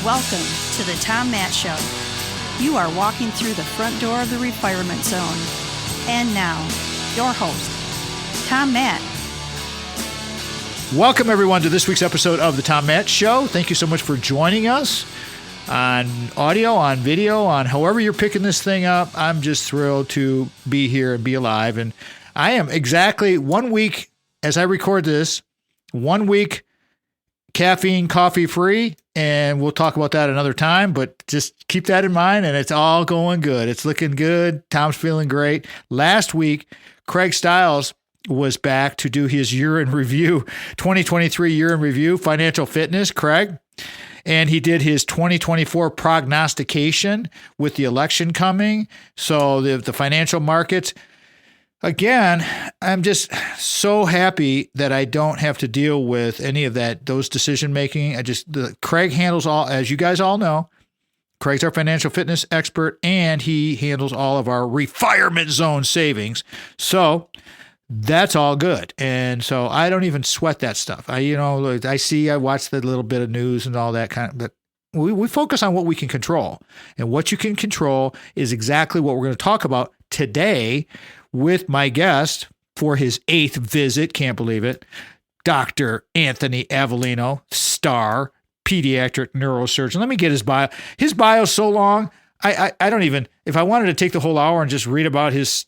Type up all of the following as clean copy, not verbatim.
Welcome to the Tom Matt Show. You are walking through the front door of the retirement zone. And now, your host, Tom Matt. Welcome, everyone, to this week's episode of the Tom Matt Show. Thank you so much for joining us on audio, on video, on however you're picking this thing up. I'm just thrilled to be here and be alive. And I am exactly 1 week, as I record this, 1 week caffeine, coffee free, and we'll talk about that another time, but just keep that in mind, and it's all going good. It's looking good. Tom's feeling great. Last week, Craig Stiles was back to do his year in review, 2023 year in review, financial fitness, Craig, and he did his 2024 prognostication with the election coming. So the financial markets. Again, I'm just so happy that I don't have to deal with any of those decision making. Craig handles all, as you guys all know, Craig's our financial fitness expert, and he handles all of our retirement zone savings. So that's all good. And so I don't even sweat that stuff. I watch the little bit of news and all that kind of, but we focus on what we can control. And what you can control is exactly what we're going to talk about today with my guest for his 8th visit, can't believe it, Dr. Anthony Avellino, star pediatric neurosurgeon. Let me get his bio. His bio is so long, I don't even, if I wanted to take the whole hour and just read about he's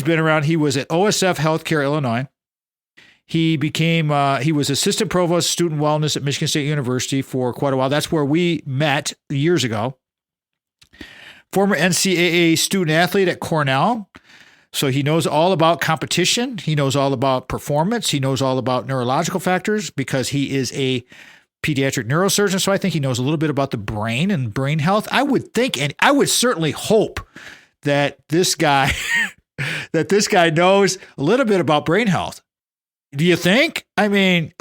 been around. He was at OSF Healthcare, Illinois. He was assistant provost student wellness at Michigan State University for quite a while. That's where we met years ago. Former NCAA student athlete at Cornell. So he knows all about competition. He knows all about performance. He knows all about neurological factors because he is a pediatric neurosurgeon. So I think he knows a little bit about the brain and brain health. I would think, and I would certainly hope that this guy, knows a little bit about brain health. Do you think? I mean,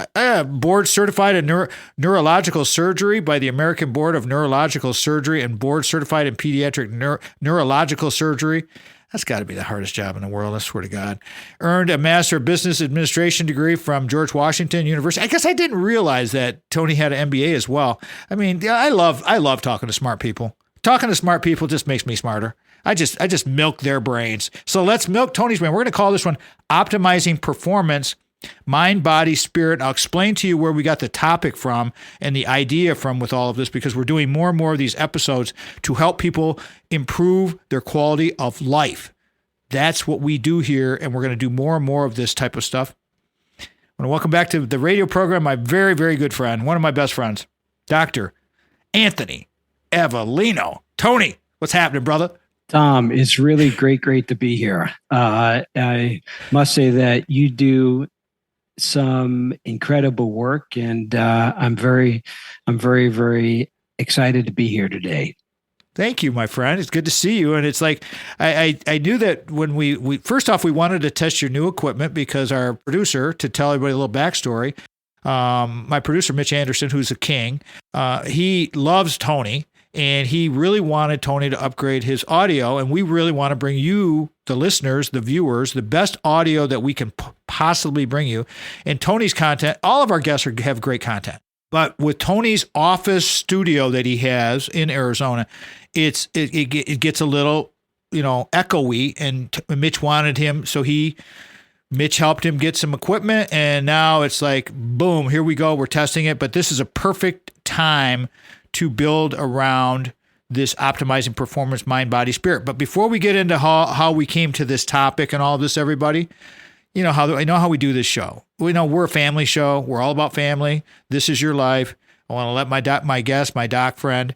board certified in neurological surgery by the American Board of Neurological Surgery and board certified in pediatric neurological surgery. That's got to be the hardest job in the world, I swear to God. Earned a Master of Business Administration degree from George Washington University. I guess I didn't realize that Tony had an MBA as well. I mean, I love talking to smart people. Talking to smart people just makes me smarter. I just milk their brains. So let's milk Tony's brain. We're going to call this one Optimizing Performance, Mind, Body, Spirit. I'll explain to you where we got the topic from and the idea from with all of this, because we're doing more and more of these episodes to help people improve their quality of life. That's what we do here, and we're going to do more and more of this type of stuff. I want to welcome back to the radio program my very, very good friend, one of my best friends, Dr. Anthony Avellino. Tony, what's happening, brother? Tom, it's really great to be here. I must say that you do some incredible work, and I'm very excited to be here today. Thank you, my friend. It's good to see you. And it's like, I knew that when we first off, we wanted to test your new equipment because our producer, to tell everybody a little backstory, my producer, Mitch Anderson, who's a king, he loves Tony. And he really wanted Tony to upgrade his audio. And we really want to bring you, the listeners, the viewers, the best audio that we can possibly bring you. And Tony's content, all of our guests have great content. But with Tony's office studio that he has in Arizona, it gets a little, echoey. And Mitch wanted him. So Mitch helped him get some equipment. And now it's like, boom, here we go. We're testing it. But this is a perfect time to build around this optimizing performance, mind, body, spirit. But before we get into how we came to this topic and all of this, everybody, I know how we do this show. We know we're a family show. We're all about family. This is your life. I want to let my guest, my doc friend,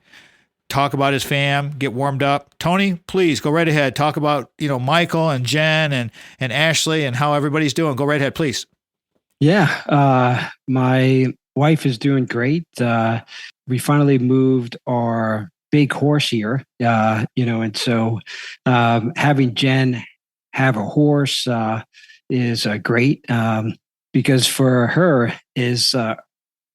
talk about his fam, get warmed up. Tony, please go right ahead. Talk about, Michael and Jen and Ashley and how everybody's doing. Go right ahead, please. Yeah. My wife is doing great. We finally moved our big horse here, and so having Jen have a horse is great because for her is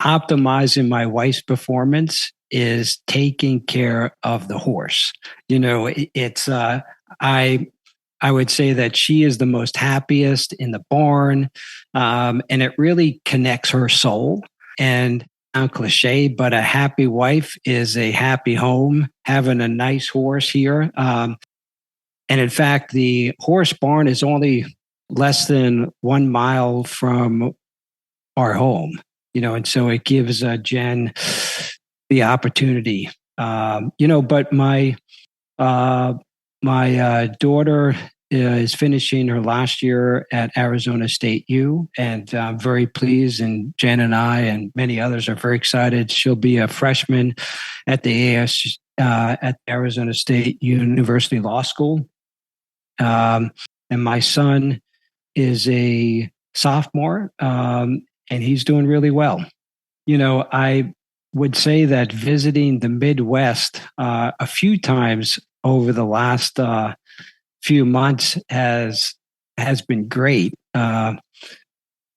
optimizing my wife's performance is taking care of the horse. It's I would say that she is the most happiest in the barn, and it really connects her soul. And sound cliche, but a happy wife is a happy home. Having a nice horse here. And in fact, the horse barn is only less than 1 mile from our home, and so it gives Jen the opportunity. But my daughter is finishing her last year at Arizona State U, and I'm very pleased. And Jen and I and many others are very excited. She'll be a freshman at the at Arizona State University Law School. And my son is a sophomore, and he's doing really well. I would say that visiting the Midwest a few times over the last few months has been great,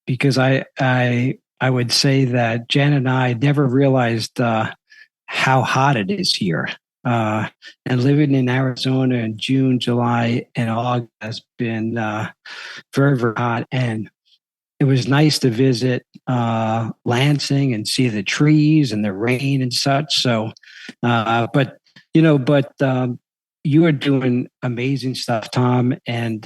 because I would say that Jen and I never realized how hot it is here. And living in Arizona in June, July, and August has been very, very hot. And it was nice to visit Lansing and see the trees and the rain and such. So, but you are doing amazing stuff, Tom, and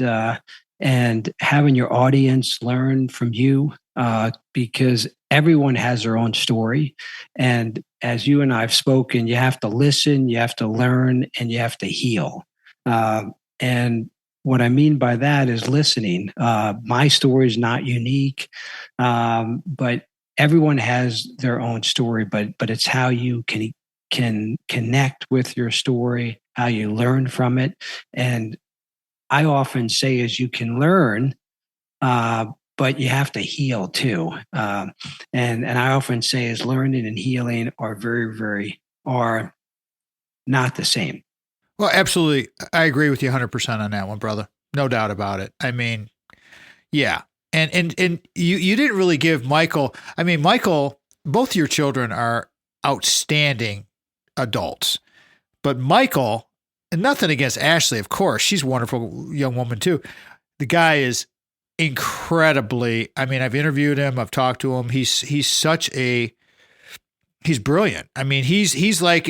having your audience learn from you, because everyone has their own story. And as you and I have spoken, you have to listen, you have to learn, and you have to heal. And what I mean by that is listening. My story is not unique, but everyone has their own story. But it's how you can connect with your story, how you learn from it. And I often say is you can learn, but you have to heal too. And I often say is learning and healing are are not the same. Well, absolutely. I agree with you 100% on that one, brother. No doubt about it. I mean, yeah. And you didn't really give Michael, Michael, both your children are outstanding adults, but Michael, and nothing against Ashley, of course, she's a wonderful young woman too. The guy is incredibly, I've interviewed him, I've talked to him. He's brilliant. He's like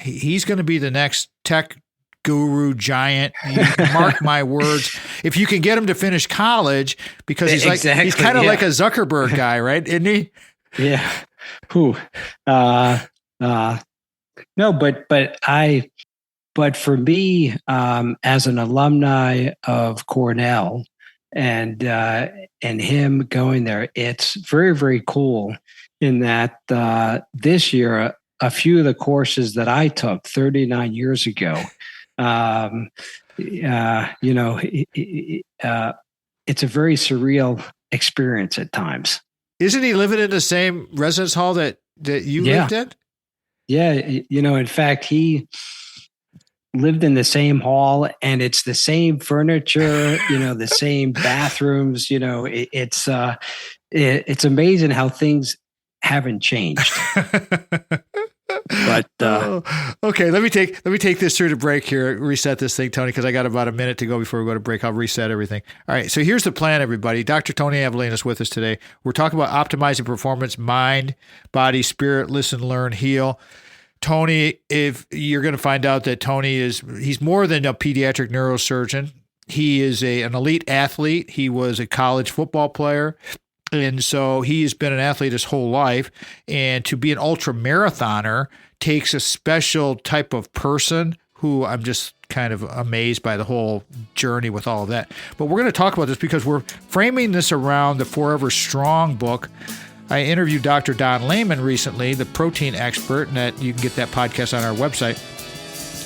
he's going to be the next tech guru giant. You mark my words. If you can get him to finish college, because he's like, he's kind of like a Zuckerberg guy, right? Isn't he? Yeah. Who? No, but for me, as an alumni of Cornell and him going there, it's very, very cool in that this year, a few of the courses that I took 39 years ago, it's a very surreal experience at times. Isn't he living in the same residence hall that you lived in? Yeah. In fact, he lived in the same hall, and it's the same furniture, the same bathrooms, it's amazing how things haven't changed. But okay, let me take this through the break here, reset this thing, Tony, because I got about a minute to go before we go to break. I'll reset everything. All right, so here's the plan, everybody. Dr. Tony Avellino is with us today. We're talking about optimizing performance, mind, body, spirit, listen, learn, heal. Tony, if you're going to find out that Tony he's more than a pediatric neurosurgeon. He is an elite athlete. He was a college football player. And so he's been an athlete his whole life. And to be an ultra marathoner takes a special type of person who I'm just kind of amazed by the whole journey with all of that. But we're going to talk about this because we're framing this around the Forever Strong book. I interviewed Dr. Don Lehman recently, the protein expert, and that you can get that podcast on our website.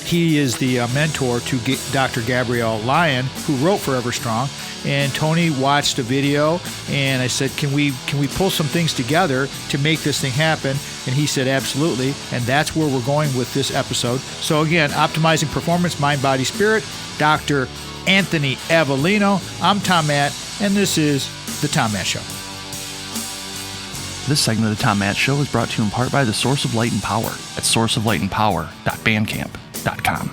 He is the mentor to Dr. Gabrielle Lyon, who wrote Forever Strong. And Tony watched a video, and I said, can we pull some things together to make this thing happen? And he said, absolutely. And that's where we're going with this episode. So again, optimizing performance, mind, body, spirit, Dr. Anthony Avellino. I'm Tom Matt, and this is The Tom Matt Show. This segment of The Tom Matt Show is brought to you in part by the Source of Light and Power at sourceoflightandpower.bandcamp.com.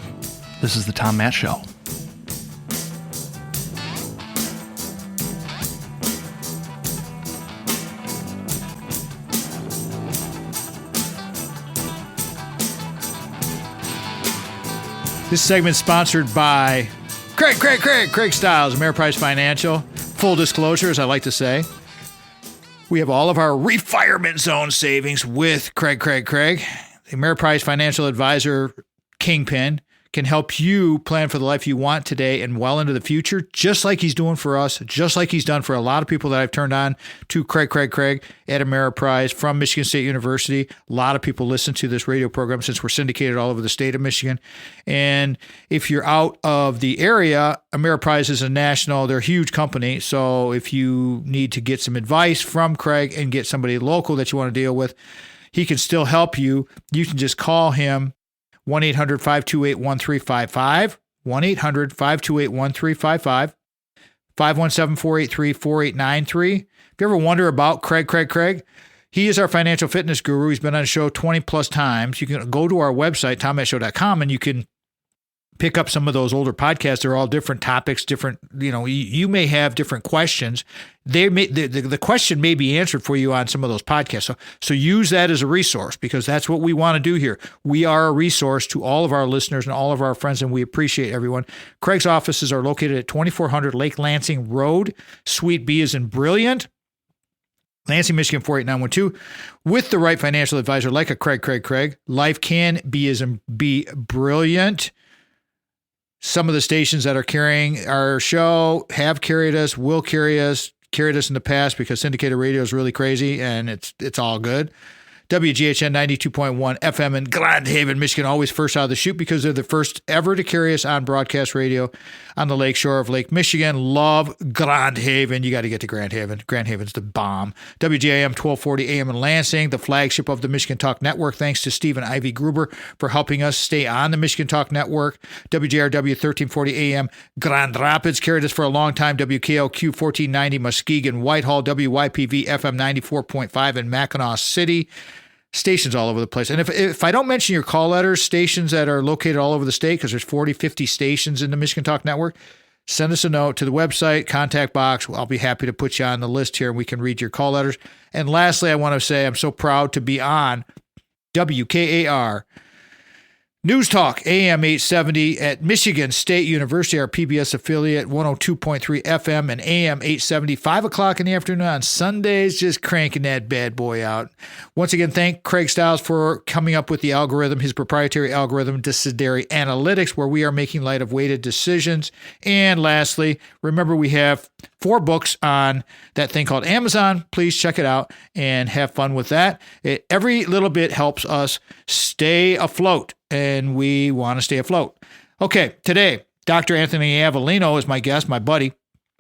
This is The Tom Matt Show. This segment is sponsored by Craig Stiles, Ameriprise Financial. Full disclosure, as I like to say, we have all of our refirement zone savings with Craig. The Ameriprise Financial Advisor Kingpin can help you plan for the life you want today and well into the future, just like he's doing for us, just like he's done for a lot of people that I've turned on to Craig at Ameriprise from Michigan State University. A lot of people listen to this radio program since we're syndicated all over the state of Michigan. And if you're out of the area, Ameriprise is they're a huge company. So if you need to get some advice from Craig and get somebody local that you want to deal with, he can still help you. You can just call him 1-800-528-1355, 1-800-528-1355, 517-483-4893. If you ever wonder about Craig, he is our financial fitness guru. He's been on the show 20 plus times. You can go to our website, tommattshow.com, and you can pick up some of those older podcasts. They're all different topics, different, you may have different questions. The question may be answered for you on some of those podcasts. So use that as a resource, because that's what we want to do here. We are a resource to all of our listeners and all of our friends, and we appreciate everyone. Craig's offices are located at 2400 Lake Lansing Road. Suite B is in Brilliant, Lansing, Michigan 48912. With the right financial advisor like a Craig, life can be brilliant. Some of the stations that are carrying our show have carried us, will carried us in the past, because syndicated radio is really crazy, and it's all good. WGHN 92.1 FM in Grand Haven, Michigan, always first out of the chute because they're the first ever to carry us on broadcast radio on the lakeshore of Lake Michigan. Love Grand Haven. You got to get to Grand Haven. Grand Haven's the bomb. WJAM 1240 AM in Lansing, the flagship of the Michigan Talk Network. Thanks to Steve and Ivy Gruber for helping us stay on the Michigan Talk Network. WJRW 1340 AM Grand Rapids carried us for a long time. WKOQ 1490 Muskegon, Whitehall, WYPV FM 94.5 in Mackinac City. Stations all over the place. And if I don't mention your call letters, stations that are located all over the state, because there's 40, 50 stations in the Michigan Talk Network, send us a note to the website, contact box. I'll be happy to put you on the list here, and we can read your call letters. And lastly, I want to say I'm so proud to be on WKAR News Talk, AM 870 at Michigan State University, our PBS affiliate, 102.3 FM and AM 870, 5 o'clock in the afternoon on Sundays, just cranking that bad boy out. Once again, thank Craig Stiles for coming up with the algorithm, his proprietary algorithm, Decideri Analytics, where we are making light of weighted decisions. And lastly, remember we have 4 books on that thing called Amazon. Please check it out and have fun with that. Every little bit helps us stay afloat, and we want to stay afloat. Okay, today, Dr. Anthony Avellino is my guest, my buddy,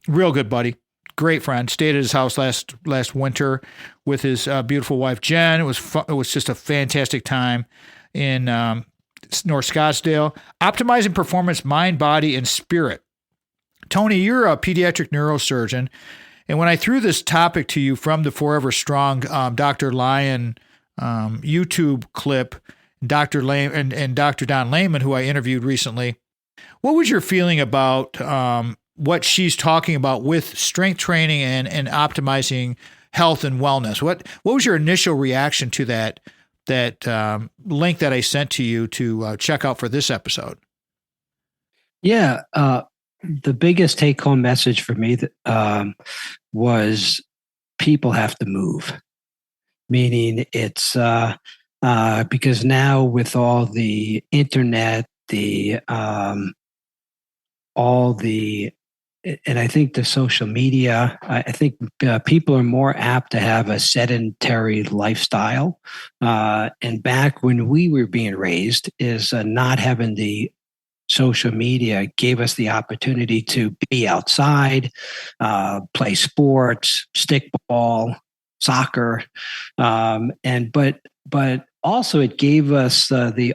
real good buddy, great friend. Stayed at his house last winter with his beautiful wife, Jen. It was fun. It was just a fantastic time in North Scottsdale. Optimizing performance, mind, body, and spirit. Tony, you're a pediatric neurosurgeon, and when I threw this topic to you from the Forever Strong Dr. Lyon YouTube clip, Dr. Lehman and Dr. Don Lehman, who I interviewed recently, what was your feeling about what she's talking about with strength training and optimizing health and wellness? What was your initial reaction to that link that I sent to you to check out for this episode? Yeah, the biggest take-home message for me was people have to move. Meaning it's because now with all the internet, and I think the social media, I think people are more apt to have a sedentary lifestyle. And back when we were being raised, is not having the social media gave us the opportunity to be outside, play sports, stickball, soccer, but also it gave us the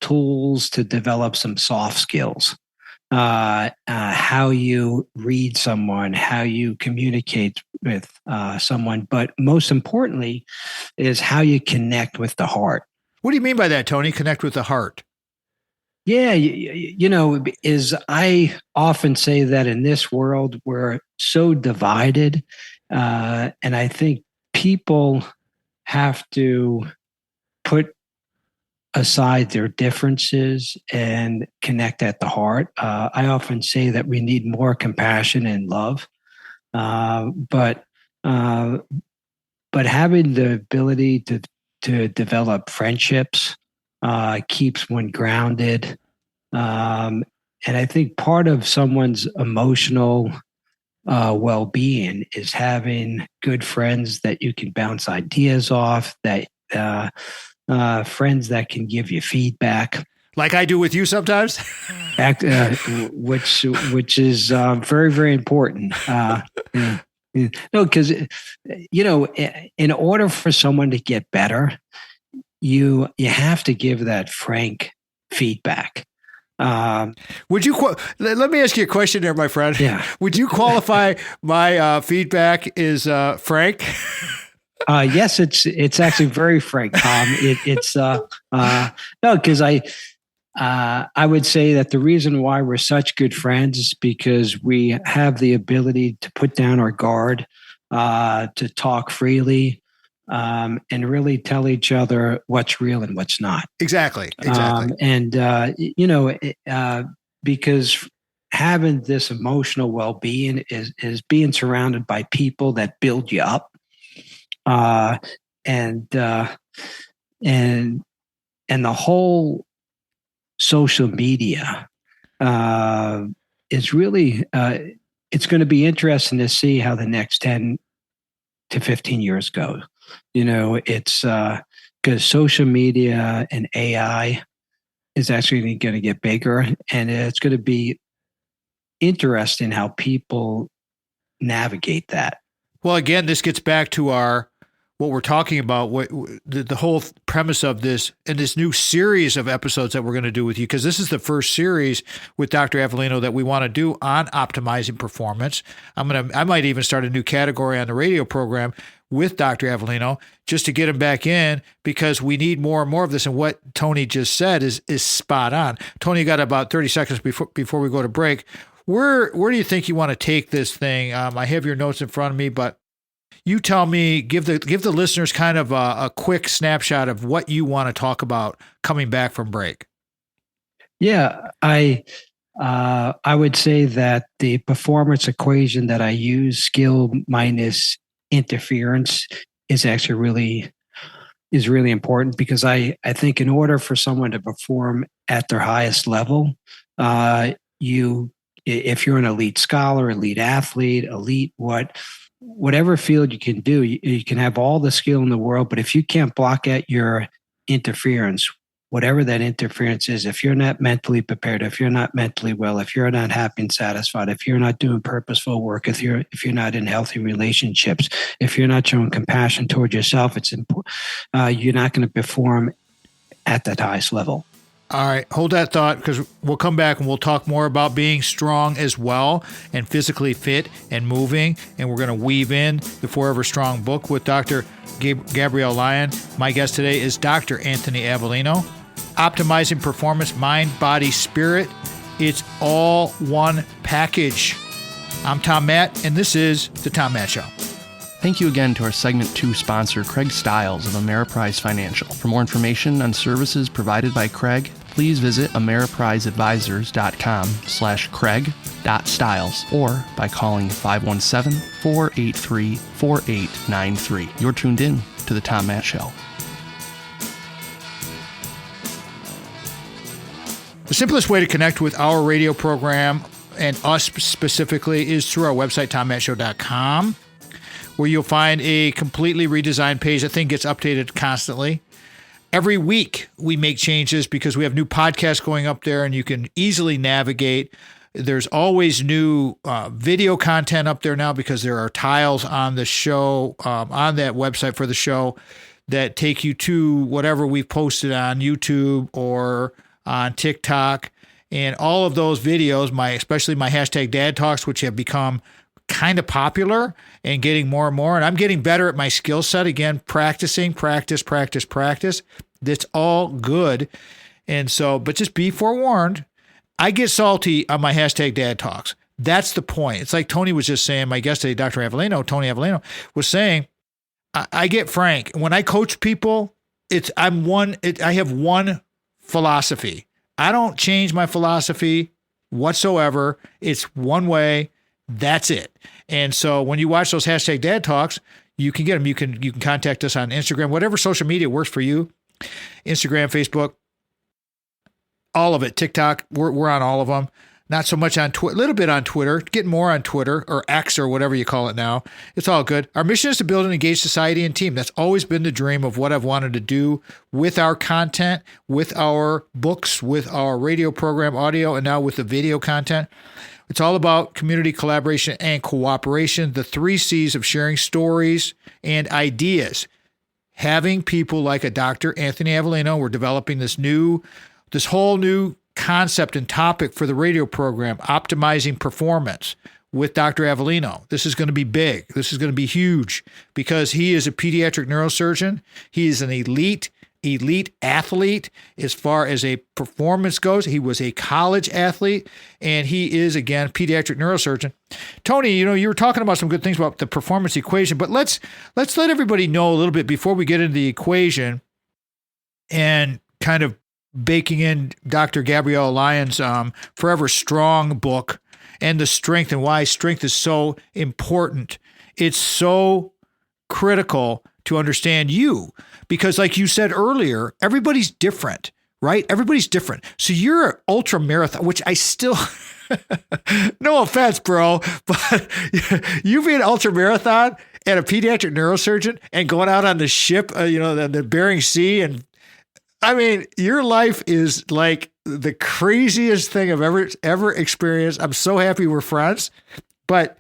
tools to develop some soft skills. How you read someone, how you communicate with someone, but most importantly is how you connect with the heart. What do you mean by that, Tony? Connect with the heart? Yeah, is I often say that in this world we're so divided, and I think people have to put aside their differences and connect at the heart. I often say that we need more compassion and love, but having the ability to develop friendships keeps one grounded. And I think part of someone's emotional well-being is having good friends that you can bounce ideas off, that friends that can give you feedback, like I do with you sometimes. Which is very, very important. No, because in order for someone to get better, you have to give that frank feedback. Would you? Let me ask you a question there, my friend. Yeah. Would you qualify my feedback as frank? Yes, it's actually very frank, Tom. It's no, because I would say that the reason why we're such good friends is because we have the ability to put down our guard, to talk freely, and really tell each other what's real and what's not. Exactly. Because having this emotional well-being is being surrounded by people that build you up, and the whole social media is really it's going to be interesting to see how the next 10 to 15 years go. It's because social media and AI is actually going to get bigger, and it's going to be interesting how people navigate that. Well, again, this gets back to what we're talking about, the whole premise of this and this new series of episodes that we're going to do with you, because this is the first series with Dr. Avellino that we want to do on optimizing performance. I might even start a new category on the radio program with Dr. Avellino just to get him back in, because we need more and more of this. And what Tony just said is spot on. Tony, you got about 30 seconds before we go to break. Where do you think you want to take this thing? I have your notes in front of me, but you tell me, give the listeners kind of a quick snapshot of what you want to talk about coming back from break. Yeah, I would say that the performance equation that I use, skill minus interference, is actually really important, because I think in order for someone to perform at their highest level, if you're an elite scholar, elite athlete, whatever field you can do, you can have all the skill in the world, but if you can't block out your interference, whatever that interference is, if you're not mentally prepared, if you're not mentally well, if you're not happy and satisfied, if you're not doing purposeful work, if you're not in healthy relationships, if you're not showing compassion toward yourself, it's important. You're not going to perform at that highest level. All right, hold that thought, because we'll come back and we'll talk more about being strong as well and physically fit and moving. And we're going to weave in the Forever Strong book with Dr. Gabrielle Lyon. My guest today is Dr. Anthony Avellino. Optimizing performance, mind, body, spirit. It's all one package. I'm Tom Matt, and this is The Tom Matt Show. Thank you again to our Segment 2 sponsor, Craig Stiles of Ameriprise Financial. For more information on services provided by Craig, please visit ameripriseadvisors.com/Craig.Stiles or by calling 517-483-4893. You're tuned in to The Tom Matt Show. The simplest way to connect with our radio program and us specifically is through our website, tommattshow.com, where you'll find a completely redesigned page. That thing gets updated constantly. Every week we make changes because we have new podcasts going up there, and you can easily navigate. There's always new video content up there now, because there are tiles on the show, on that website for the show, that take you to whatever we've posted on YouTube or on TikTok. And all of those videos, especially my hashtag Dad Talks, which have become kind of popular and getting more and more. And I'm getting better at my skill set again, practice. That's all good. And so, but just be forewarned, I get salty on my hashtag Dad Talks. That's the point. It's like Tony was just saying, my guest today, Dr. Avellino, Tony Avellino, was saying, I get frank. When I coach people, I have one philosophy. I don't change my philosophy whatsoever. It's one way. That's it. And so when you watch those hashtag dad talks, you can get them. You can contact us on Instagram, whatever social media works for you. Instagram, Facebook, all of it. TikTok, we're on all of them. Not so much on Twitter, a little bit on Twitter, getting more on Twitter or X or whatever you call it now. It's all good. Our mission is to build an engaged society and team. That's always been the dream of what I've wanted to do with our content, with our books, with our radio program audio, and now with the video content. It's all about community collaboration and cooperation, the 3 C's of sharing stories and ideas. Having people like a Dr. Anthony Avellino, we're developing this whole new concept and topic for the radio program, optimizing performance with Dr. Avellino. This is going to be big. This is going to be huge because he is a pediatric neurosurgeon. He is an elite athlete as far as a performance goes. He was a college athlete, and he is, again, pediatric neurosurgeon. Tony, you were talking about some good things about the performance equation, but let's let everybody know a little bit before we get into the equation and kind of baking in Dr. Gabrielle Lyon's Forever Strong book and the strength and why strength is so important. It's so critical to understand you because, like you said earlier, everybody's different, right? Everybody's different. So you're an ultra marathon, which I still, no offense, bro, but you being an ultra marathon and a pediatric neurosurgeon and going out on the ship, the Bering Sea, and I mean, your life is like the craziest thing I've ever experienced. I'm so happy we're friends, but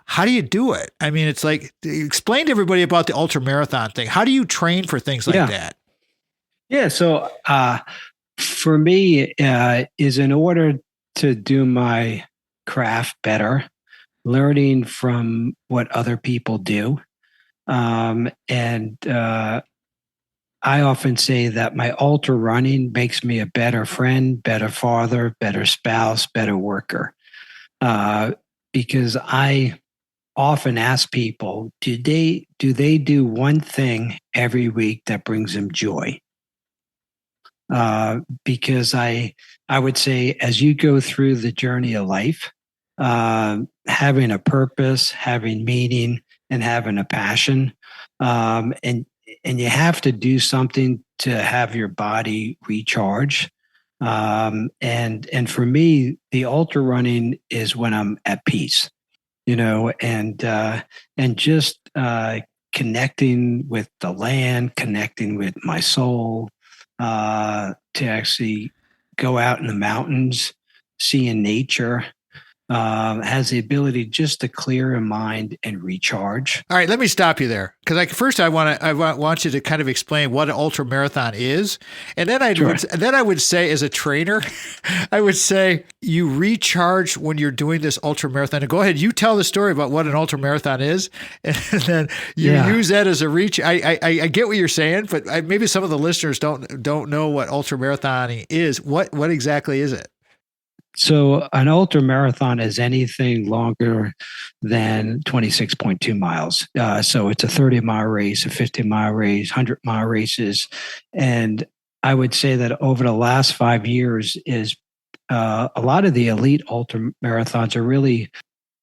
how do you do it? I mean, it's like, explain to everybody about the ultra marathon thing. How do you train for things like that? Yeah. So, for me, is in order to do my craft better, learning from what other people do. I often say that my ultra running makes me a better friend, better father, better spouse, better worker. Because I often ask people, do they do one thing every week that brings them joy? Because I would say as you go through the journey of life, having a purpose, having meaning, and having a passion, and you have to do something to have your body recharge. And for me, the ultra running is when I'm at peace, and just connecting with the land, connecting with my soul, to actually go out in the mountains, seeing nature, has the ability just to clear a mind and recharge. All right, let me stop you there because first I want you to kind of explain what an ultra marathon is, and then I would say as a trainer, I would say you recharge when you're doing this ultra marathon. And go ahead, you tell the story about what an ultra marathon is, and then you use that as a reach. I get what you're saying, but maybe some of the listeners don't know what ultra marathoning is. What exactly is it? So an ultra marathon is anything longer than 26.2 miles. So it's a 30-mile race, a 50-mile race, 100-mile races. And I would say that over the last 5 years is a lot of the elite ultra marathons are really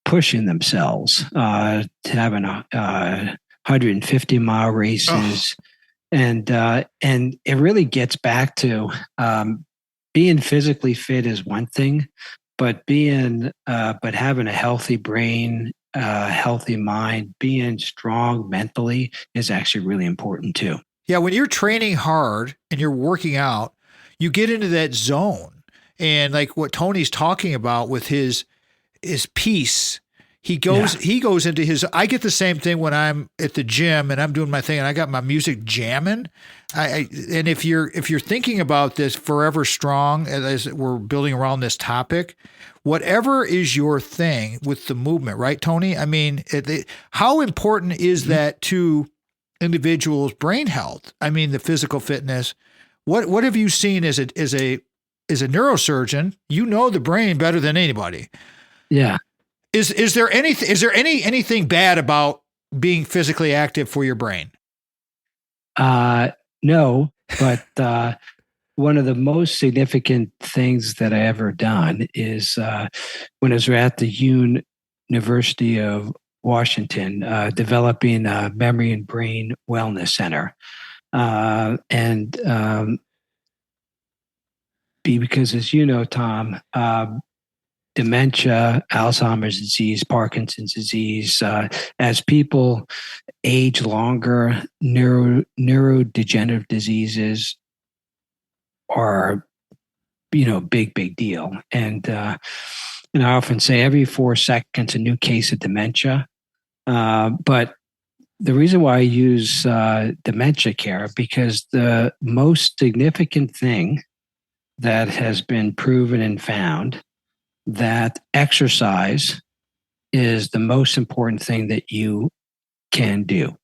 pushing themselves to having 150-mile races. And it really gets back to being physically fit is one thing, but having a healthy brain, healthy mind, being strong mentally is actually really important too. Yeah, when you're training hard and you're working out, you get into that zone. And like what Tony's talking about with his peace, he goes into his. I get the same thing when I'm at the gym and I'm doing my thing and I got my music jamming. And if you're thinking about this Forever Strong as we're building around this topic, whatever is your thing with the movement, right, Tony? I mean, how important is that to individuals' brain health? I mean, the physical fitness. What have you seen as a neurosurgeon? You know the brain better than anybody. Yeah. Is there anything bad about being physically active for your brain? No, but one of the most significant things that I ever done is when I was at the University of Washington, developing a memory and brain wellness center. Because as you know, Tom, dementia, Alzheimer's disease, Parkinson's disease, as people age longer, neurodegenerative diseases are, big deal. And I often say every 4 seconds, a new case of dementia. But the reason why I use dementia care, because the most significant thing that has been proven and found that exercise is the most important thing that you can do,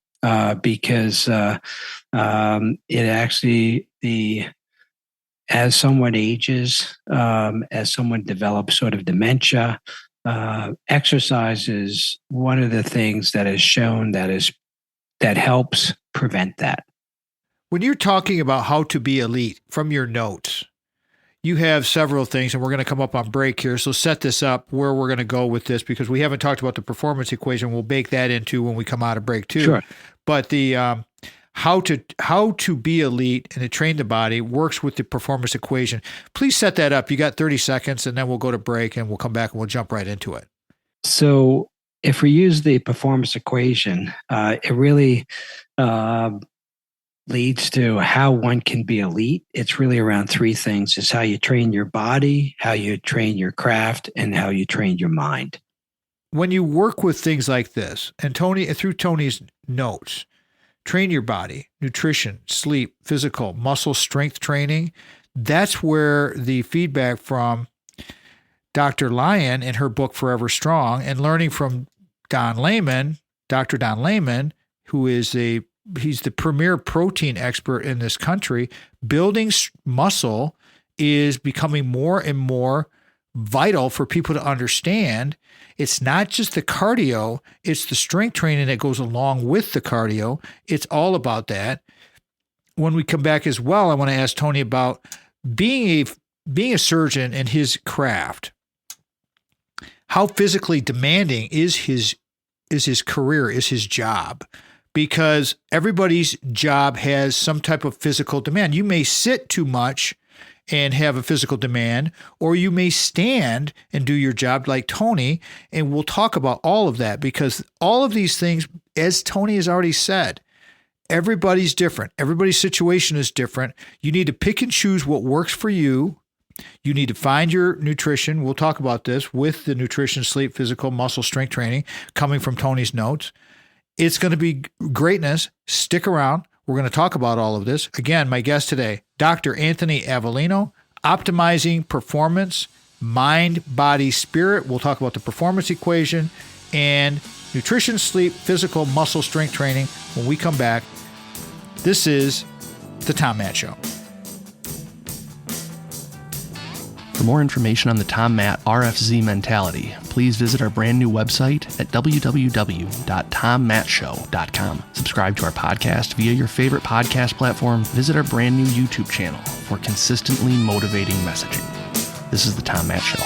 because it actually, as someone ages, as someone develops sort of dementia, exercise is one of the things that is shown that helps prevent that. When you're talking about how to be elite from your notes, you have several things, and we're going to come up on break here. So set this up where we're going to go with this, because we haven't talked about the performance equation. We'll bake that into when we come out of break too. Sure. But the how to be elite and to train the body works with the performance equation. Please set that up. You got 30 seconds, and then we'll go to break, and we'll come back and we'll jump right into it. So if we use the performance equation, it really leads to how one can be elite. It's really around 3 things. It's how you train your body, how you train your craft, and how you train your mind. When you work with things like this, and through Tony's notes, train your body, nutrition, sleep, physical, muscle strength training, that's where the feedback from Dr. Lyon in her book, Forever Strong, and learning from Don Layman, Dr. Don Layman, who is he's the premier protein expert in this country. Building muscle is becoming more and more vital for people to understand. It's not just the cardio, it's the strength training that goes along with the cardio. It's all about that. When we come back as well, I want to ask Tony about being a surgeon in his craft. How physically demanding is his career, is his job? Because everybody's job has some type of physical demand. You may sit too much and have a physical demand, or you may stand and do your job like Tony, and we'll talk about all of that, because all of these things, as Tony has already said, everybody's different. Everybody's situation is different. You need to pick and choose what works for you. You need to find your nutrition. We'll talk about this with the nutrition, sleep, physical, muscle strength training coming from Tony's notes. It's going to be greatness. Stick around. We're going to talk about all of this. Again, my guest today, Dr. Anthony Avellino, optimizing performance, mind, body, spirit. We'll talk about the performance equation and nutrition, sleep, physical, muscle strength training when we come back. This is The Tom Matt Show. For more information on the Tom Matt RFZ mentality, please visit our brand new website at www.tommattshow.com. Subscribe to our podcast via your favorite podcast platform. Visit our brand new YouTube channel for consistently motivating messaging. This is the Tom Matt Show.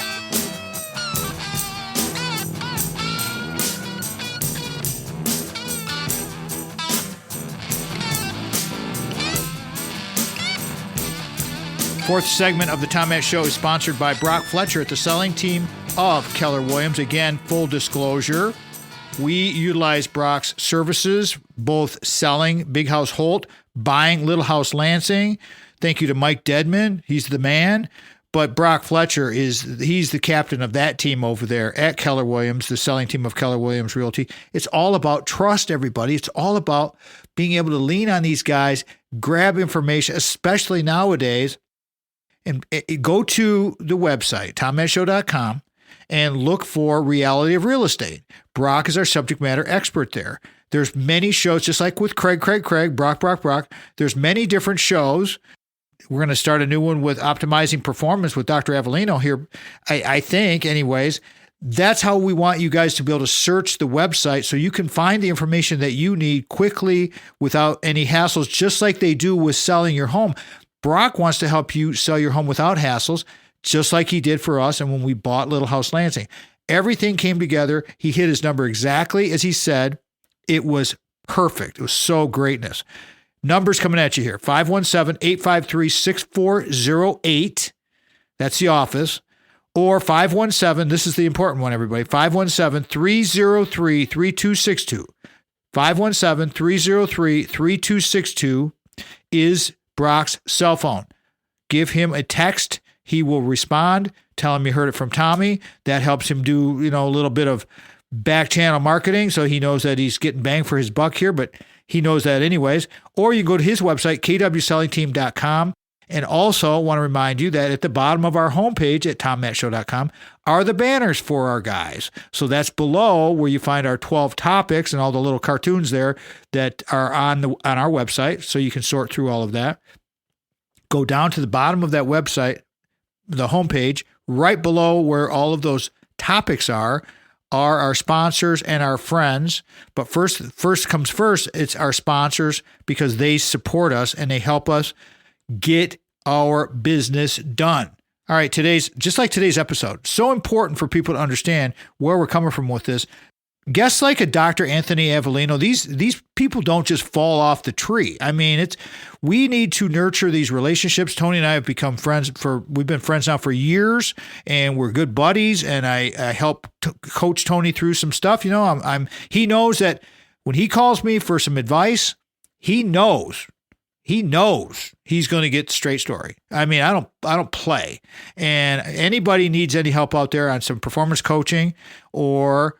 Fourth segment of the Tom Matt Show is sponsored by Brock Fletcher at the selling team of Keller Williams. Again, full disclosure, we utilize Brock's services, both selling Big House Holt, buying Little House Lansing. Thank you to Mike Dedman. He's the man. But Brock Fletcher he's the captain of that team over there at Keller Williams, the selling team of Keller Williams Realty. It's all about trust, everybody. It's all about being able to lean on these guys, grab information, especially nowadays. And go to the website, tommattshow.com, and look for Reality of Real Estate. Brock is our subject matter expert there. There's many shows, just like with Craig, Brock. There's many different shows. We're going to start a new one with Optimizing Performance with Dr. Avellino here. I think, anyways, That's how we want you guys to be able to search the website so you can find the information that you need quickly without any hassles, just like they do with selling your home. Brock wants to help you sell your home without hassles, just like he did for us. And when we bought Little House Lansing, everything came together. He hit his number exactly as he said. It was perfect. It was so greatness. Numbers coming at you here. 517-853-6408. That's the office. Or 517, this is the important one, everybody, 517-303-3262. 517-303-3262 is Brock's cell phone. Give him a text. He will respond. Tell him you heard it from Tommy. That helps him do, a little bit of back channel marketing, so he knows that he's getting bang for his buck here, but he knows that anyways. Or you go to his website, kwsellingteam.com. And also want to remind you that at the bottom of our homepage at tommattshow.com are the banners for our guys. So that's below where you find our 12 topics and all the little cartoons there that are on our website. So you can sort through all of that. Go down to the bottom of that website, the homepage, right below where all of those topics are our sponsors and our friends. But first comes first, it's our sponsors because they support us and they help us get our business done. All right, just like today's episode, so important for people to understand where we're coming from with this. Guests like a Dr. Anthony Avellino, these people don't just fall off the tree. I mean, we need to nurture these relationships. Tony and I have become friends we've been friends now for years, and we're good buddies. And I help coach Tony through some stuff. He knows that when he calls me for some advice, he knows he's going to get the straight story. I mean, I don't play. And anybody needs any help out there on some performance coaching or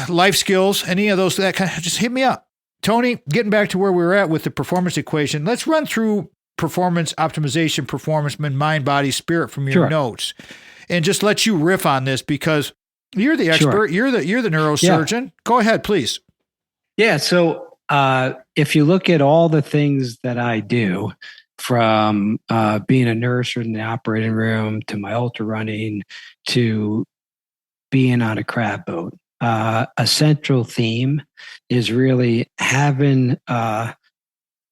life skills, any of those, that kind of, just hit me up. Tony, getting back to where we were at with the performance equation, let's run through performance optimization, performance, mind, body, spirit from your notes, and just let you riff on this because you're the expert. Sure. You're the neurosurgeon. Yeah. Go ahead, please. Yeah. So, if you look at all the things that I do, from being a neurosurgeon in the operating room to my ultra running to being on a crab boat, a central theme is really having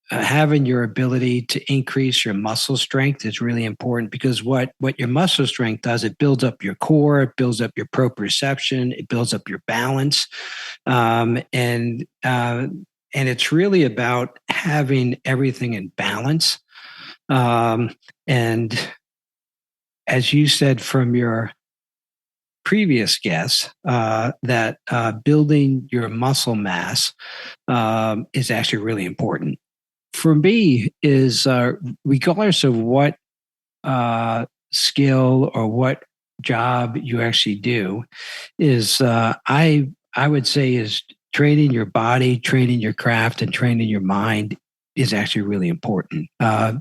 your ability to increase your muscle strength is really important because what your muscle strength does, it builds up your core, it builds up your proprioception, it builds up your balance, and it's really about having everything in balance. And as you said from your previous guest, that building your muscle mass is actually really important. For me, is regardless of what skill or what job you actually do, is I would say is training your body, training your craft, and training your mind is actually really important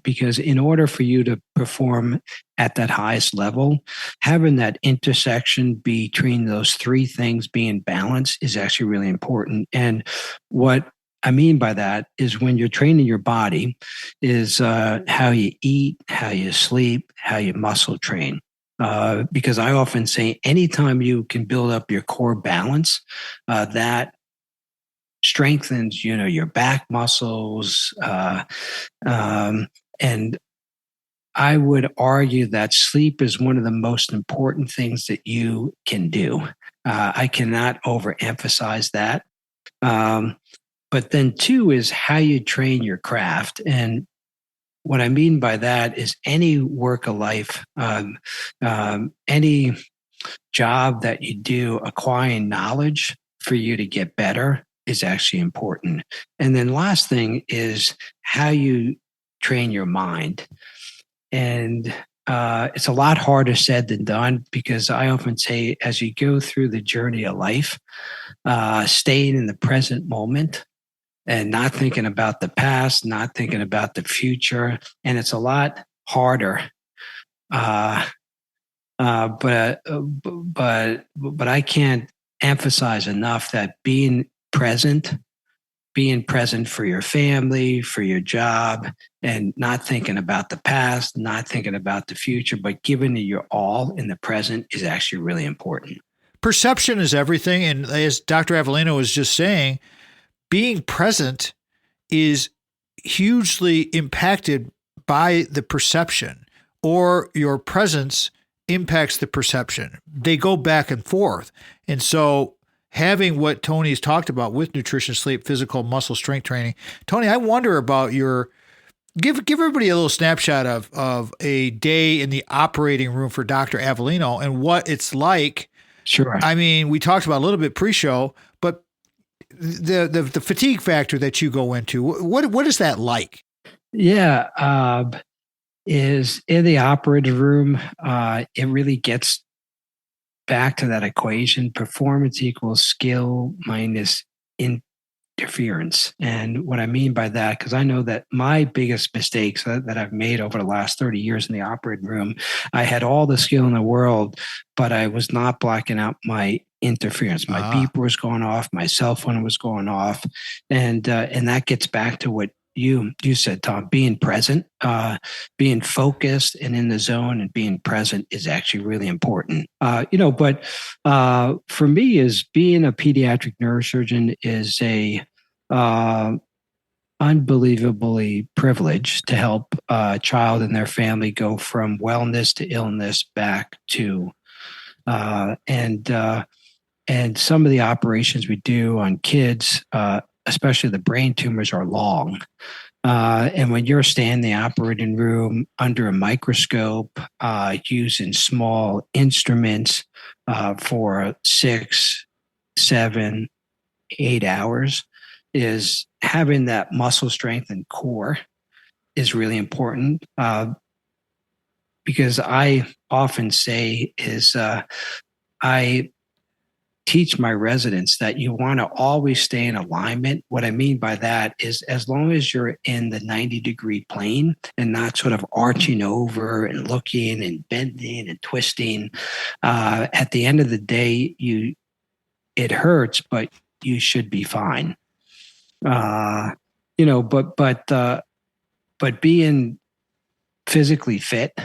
because in order for you to perform at that highest level, having that intersection between those three things being balanced is actually really important. And what I mean by that is when you're training your body is how you eat, how you sleep, how you muscle train. Because I often say anytime you can build up your core balance, that strengthens, your back muscles. And I would argue that sleep is one of the most important things that you can do. I cannot overemphasize that. But then two is how you train your craft. And what I mean by that is any work of life, any job that you do, acquiring knowledge for you to get better is actually important. And then last thing is how you train your mind. And it's a lot harder said than done because I often say as you go through the journey of life, staying in the present moment and not thinking about the past, not thinking about the future. And it's a lot harder. But I can't emphasize enough that being present being present for your family, for your job, and not thinking about the past, not thinking about the future, but giving it your all in the present is actually really important. Perception is everything. And as Dr. Avellino was just saying, being present is hugely impacted by the perception, or your presence impacts the perception. They go back and forth. And so having what Tony's talked about with nutrition, sleep, physical, muscle strength training. Tony, I wonder about give everybody a little snapshot of a day in the operating room for Dr. Avellino and what it's like. Sure. I mean, we talked about a little bit pre-show, but the fatigue factor that you go into, what is that like? Yeah. Is in the operating room, it really gets back to that equation: performance equals skill minus interference. And what I mean by that, because I know that my biggest mistakes that I've made over the last 30 years in the operating room, I had all the skill in the world, but I was not blocking out my interference. My beeper was going off, my cell phone was going off, and that gets back to what you said, Tom. Being present, being focused and in the zone, and being present is actually really important. But for me, is being a pediatric neurosurgeon is a unbelievably privileged to help a child and their family go from wellness to illness back to and some of the operations we do on kids, especially the brain tumors, are long. And when you're standing in the operating room under a microscope, using small instruments for 6, 7, 8 hours, is having that muscle strength and core is really important. Because I often say is I teach my residents that you want to always stay in alignment. What I mean by that is, as long as you're in the 90-degree plane and not sort of arching over and looking and bending and twisting, at the end of the day, it hurts, but you should be fine. But being physically fit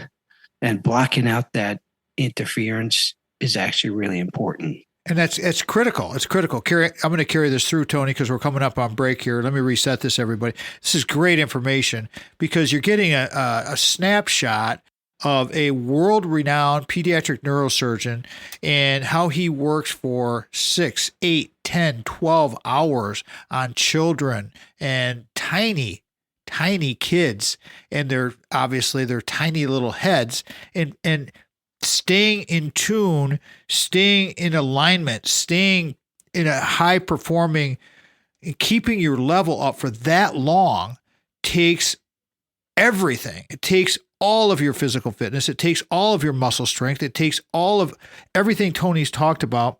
and blocking out that interference is actually really important. And it's critical. It's critical. I'm going to carry this through, Tony, because we're coming up on break here. Let me reset this, everybody. This is great information because you're getting a snapshot of a world-renowned pediatric neurosurgeon and how he works for 6, 8, 10, 12 hours on children and tiny kids, and they're tiny little heads, and staying in tune, staying in alignment, staying in a high performing, keeping your level up for that long takes everything. It takes all of your physical fitness. It takes all of your muscle strength. It takes all of everything Tony's talked about.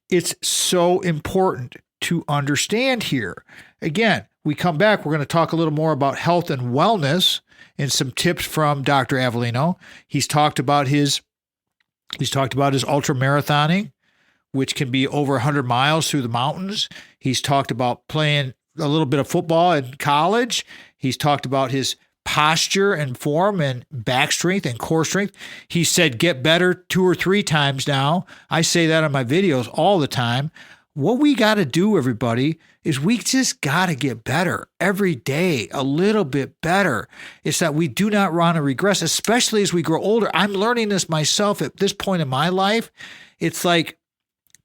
It's so important to understand here. Again, we come back, we're going to talk a little more about health and wellness and some tips from Dr. Avellino. He's talked about his ultra marathoning, which can be over 100 miles through the mountains. He's talked about playing a little bit of football in college. He's talked about his posture and form and back strength and core strength. He said, get better 2 or 3 times now. I say that on my videos all the time. What we got to do, everybody, is we just got to get better every day, a little bit better. It's that we do not want to regress, especially as we grow older. I'm learning this myself at this point in my life. It's like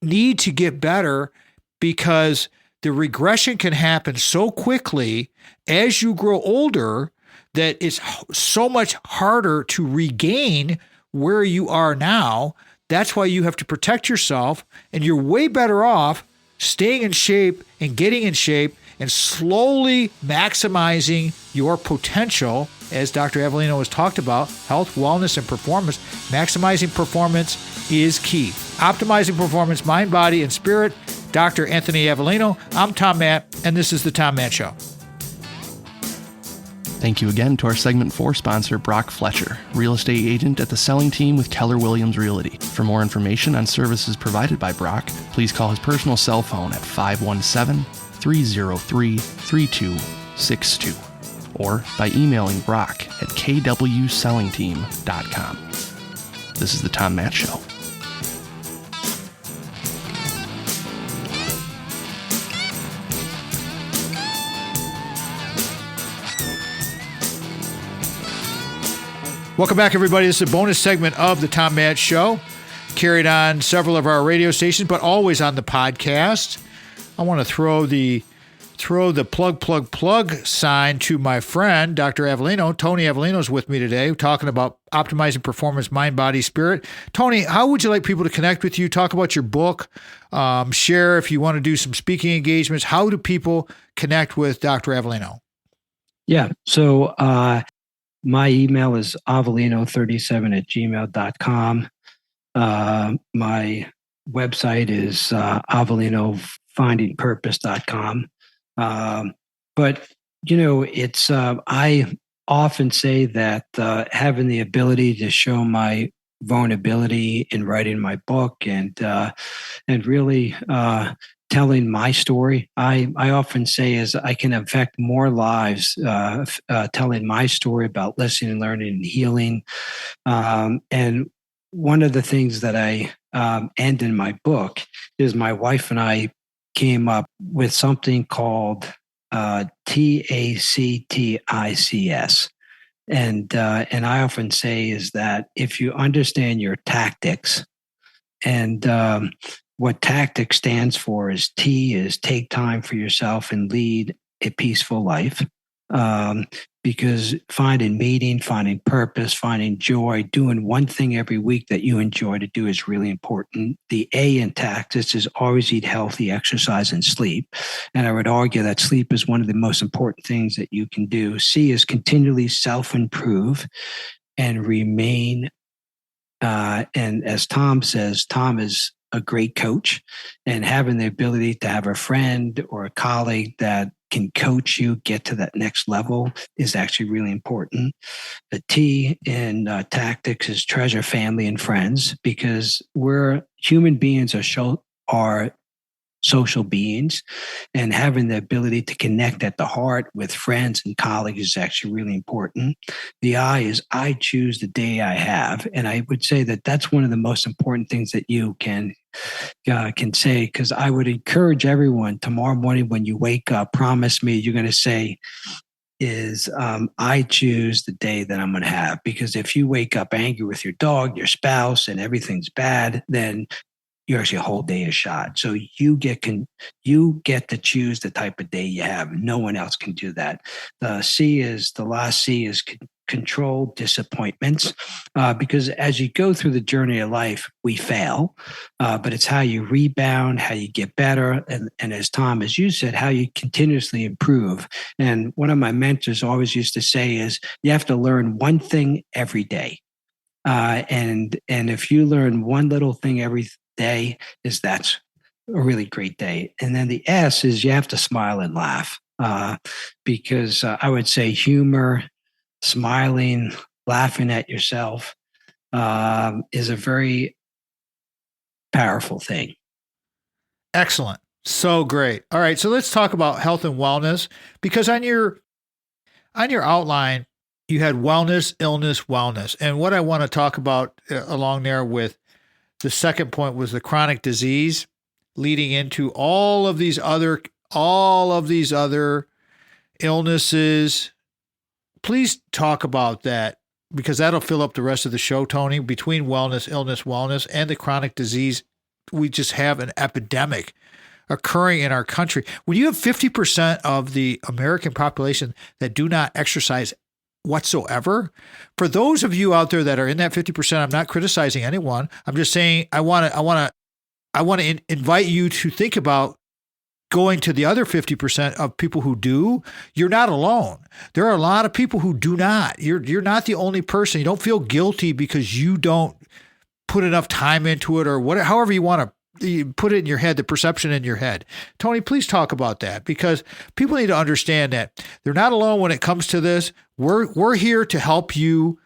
need to get better because the regression can happen so quickly as you grow older that it's so much harder to regain where you are now. That's why you have to protect yourself, and you're way better off staying in shape and getting in shape and slowly maximizing your potential. As Dr. Avellino has talked about, health, wellness, and performance. Maximizing performance is key. Optimizing performance, mind, body, and spirit. Dr. Anthony Avellino. I'm Tom Matt, and this is The Tom Matt Show. Thank you again to our segment 4 sponsor, Brock Fletcher, real estate agent at the selling team with Keller Williams Realty. For more information on services provided by Brock, please call his personal cell phone at 517-386-3700. 888-303-3262 or by emailing Brock at kwsellingteam.com. This is the Tom Matt Show. Welcome back, everybody. This is a bonus segment of the Tom Matt Show, carried on several of our radio stations, but always on the podcast. I want to throw the plug sign to my friend, Dr. Avellino. Tony Avellino is with me today, talking about optimizing performance, mind, body, spirit. Tony, how would you like people to connect with you? Talk about your book. Share if you want to do some speaking engagements. How do people connect with Dr. Avellino? Yeah. So my email is avellino37@gmail.com. My website is avellino.findingpurpose.com. But, it's, I often say that having the ability to show my vulnerability in writing my book and really telling my story, I often say is I can affect more lives telling my story about listening, learning, and healing. And one of the things that I end in my book is my wife and I came up with something called TACTICS. And I often say is that if you understand your tactics, and what tactics stands for is T is take time for yourself and lead a peaceful life. Because finding meaning, finding purpose, finding joy, doing one thing every week that you enjoy to do is really important. The A in tactics is always eat healthy, exercise, and sleep. And I would argue that sleep is one of the most important things that you can do. C is continually self-improve and remain. And as Tom says, Tom is a great coach, and having the ability to have a friend or a colleague that can coach you get to that next level is actually really important. The T in tactics is treasure family and friends, because we're human beings are social beings, and having the ability to connect at the heart with friends and colleagues is actually really important. The I is I choose the day I have. And I would say that that's one of the most important things that you can say, because I would encourage everyone tomorrow morning when you wake up, promise me you're going to say is I choose the day that I'm going to have. Because if you wake up angry with your dog, your spouse, and everything's bad, then your whole day is shot. So you get to choose the type of day you have. No one else can do that. The last C is control disappointments, because as you go through the journey of life, we fail, but it's how you rebound, how you get better, and as Tom, as you said, how you continuously improve. And one of my mentors always used to say is you have to learn one thing every day, and if you learn one little thing every day, that's a really great day. And then the S is you have to smile and laugh, because I would say humor, smiling, laughing at yourself is a very powerful thing. Excellent. So great. All right. So let's talk about health and wellness, because on your outline, you had wellness, illness, wellness. And what I want to talk about along there with the second point was the chronic disease leading into all of these other illnesses. Please talk about that, because that'll fill up the rest of the show, Tony. Between wellness, illness, wellness, and the chronic disease, we just have an epidemic occurring in our country. When you have 50% of the American population that do not exercise whatsoever, for those of you out there that are in that 50%, I'm not criticizing anyone. I'm just saying I want to invite you to think about going to the other 50% of people who do. You're not alone. There are a lot of people who do not. You're not the only person. You don't feel guilty because you don't put enough time into it, or whatever, however you want to put it in your head, the perception in your head. Tony, please talk about that, because people need to understand that they're not alone when it comes to this. We're here to help you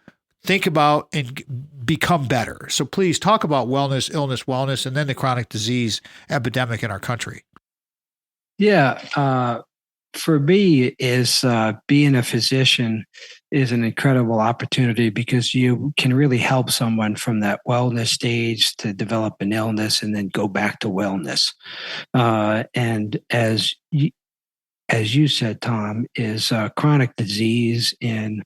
think about and become better. So please talk about wellness, illness, wellness, and then the chronic disease epidemic in our country. Yeah. For me, is being a physician is an incredible opportunity because you can really help someone from that wellness stage to develop an illness and then go back to wellness. And as you said, Tom, is chronic disease in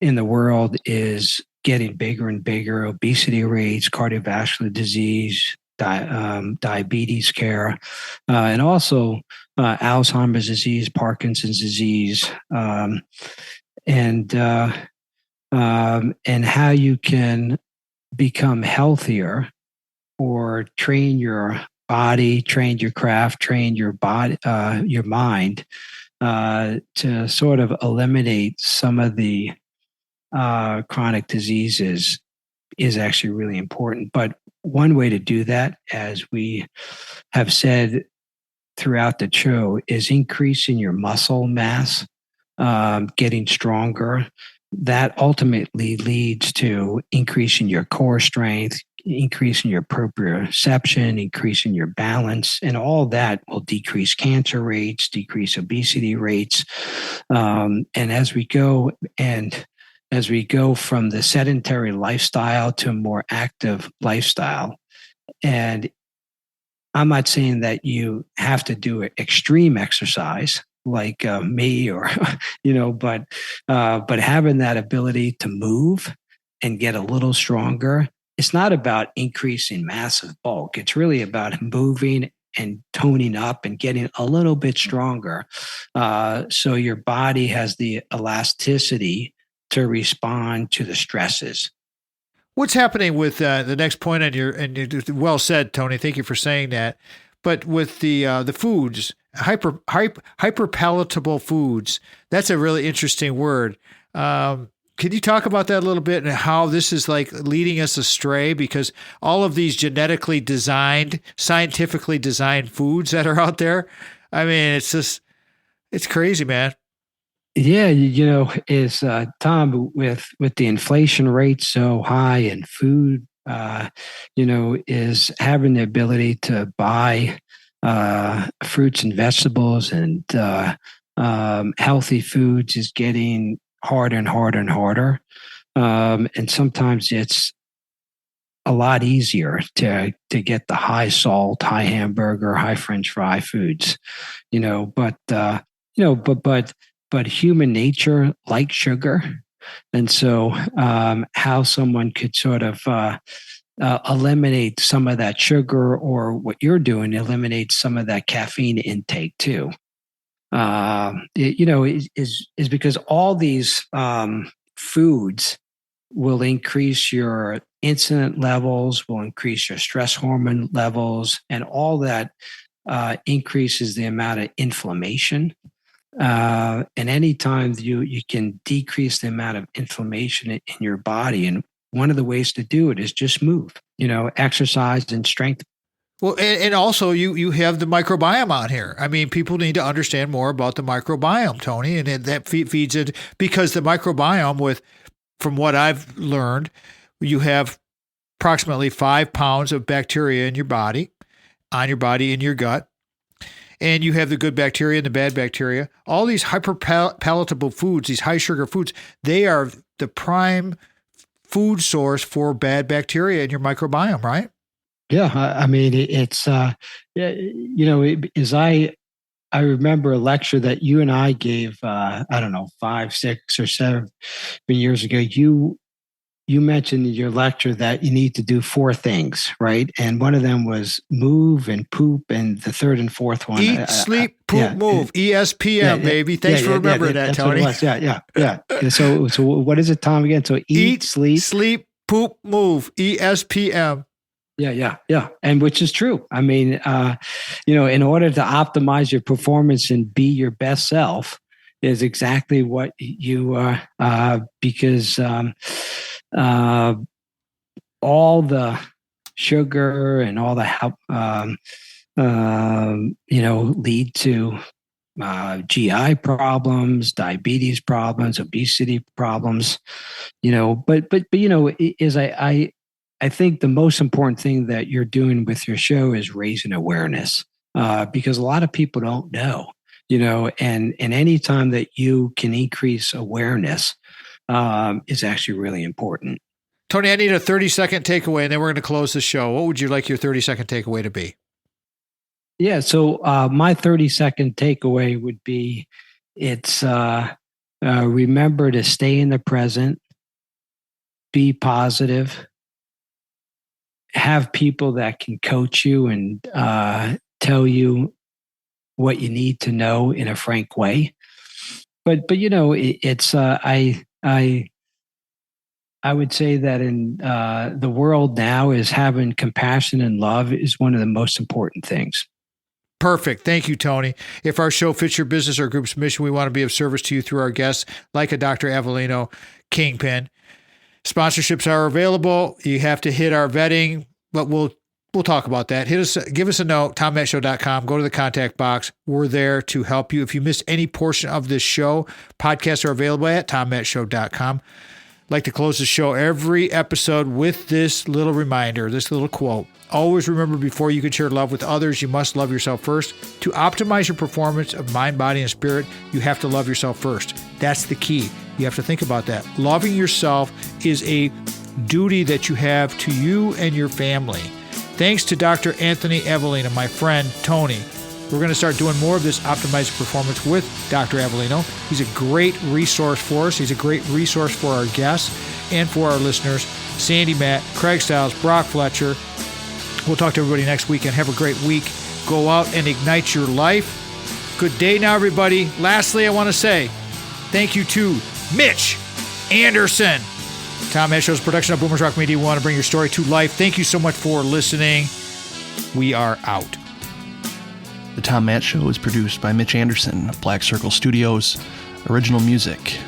the world is getting bigger and bigger. Obesity rates, cardiovascular disease, diabetes care, and also Alzheimer's disease, Parkinson's disease, and how you can become healthier or train your body, train your craft, train your body, your mind, to sort of eliminate some of the chronic diseases is actually really important. But one way to do that, as we have said throughout the show, is increasing your muscle mass, getting stronger. That ultimately leads to increasing your core strength, increasing your proprioception, increasing your balance, and all that will decrease cancer rates, decrease obesity rates. And as we go from the sedentary lifestyle to a more active lifestyle, and I'm not saying that you have to do extreme exercise like me or, but having that ability to move and get a little stronger. It's not about increasing massive bulk. It's really about moving and toning up and getting a little bit stronger. So your body has the elasticity to respond to the stresses. What's happening with the next point on well said, Tony. Thank you for saying that. But with the foods, hyper palatable foods, that's a really interesting word. Can you talk about that a little bit and how this is like leading us astray? Because all of these genetically designed, scientifically designed foods that are out there, I mean, it's crazy, man. Yeah, is Tom, with the inflation rate so high and food, is having the ability to buy fruits and vegetables and healthy foods is getting harder and harder and harder. And sometimes it's a lot easier to get the high salt, high hamburger, high French fry foods, but human nature likes sugar. And so how someone could sort of eliminate some of that sugar, or what you're doing, eliminate some of that caffeine intake too. Is because all these foods will increase your insulin levels, will increase your stress hormone levels, and all that increases the amount of inflammation. And anytime you can decrease the amount of inflammation in your body, and one of the ways to do it is just move, exercise and strength. Well, and also you have the microbiome on here. I mean, people need to understand more about the microbiome, Tony, and that feeds it, because the microbiome, from what I've learned, you have approximately 5 pounds of bacteria in your body, in your gut. And you have the good bacteria and the bad bacteria. All these hyper-palatable foods, these high-sugar foods, they are the prime food source for bad bacteria in your microbiome, right? Yeah, I mean, it's, I remember a lecture that you and I gave, 5, 6, or 7 years ago. You mentioned in your lecture that you need to do 4 things, right? And one of them was move and poop, and the third and fourth one, eat, sleep, poop, move. ESPM, baby. Thanks for remembering that, Tony. Yeah. So what is it, Tom, again? So eat, sleep, poop, move. ESPM. Yeah. And which is true. I mean, in order to optimize your performance and be your best self is exactly what you because all the sugar and all the lead to GI problems, diabetes problems, obesity problems. I think the most important thing that you're doing with your show is raising awareness. because a lot of people don't know, and any time that you can increase awareness is actually really important. Tony, I need a 30-second takeaway, and then we're going to close the show. What would you like your 30-second takeaway to be? Yeah, so my 30-second takeaway would be it's remember to stay in the present, be positive, have people that can coach you and tell you what you need to know in a frank way. But it's I would say that in the world now is having compassion and love is one of the most important things. Perfect. Thank you, Tony. If our show fits your business or group's mission, we want to be of service to you through our guests, like a Dr. Avellino, Kingpin. Sponsorships are available. You have to hit our vetting, but we'll talk about that. Give us a note, TomMattShow.com. Go to the contact box. We're there to help you. If you missed any portion of this show, podcasts are available at TomMattShow.com. I'd like to close the show every episode with this little reminder, this little quote. Always remember, before you can share love with others, you must love yourself first. To optimize your performance of mind, body, and spirit, you have to love yourself first. That's the key. You have to think about that. Loving yourself is a duty that you have to you and your family. Thanks to Dr. Anthony Avellino, my friend Tony. We're going to start doing more of this optimized performance with Dr. Avellino. He's a great resource for us. He's a great resource for our guests and for our listeners. Sandy Matt, Craig Stiles, Brock Fletcher. We'll talk to everybody next week, and have a great week. Go out and ignite your life. Good day now, everybody. Lastly, I want to say thank you to Mitch Anderson. Tom Matt Show's production of Boomers Rock Media. We want to bring your story to life. Thank you so much for listening. We are out. The Tom Matt Show is produced by Mitch Anderson of Black Circle Studios. Original music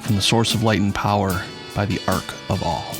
from the Source of Light and Power by the Ark of All.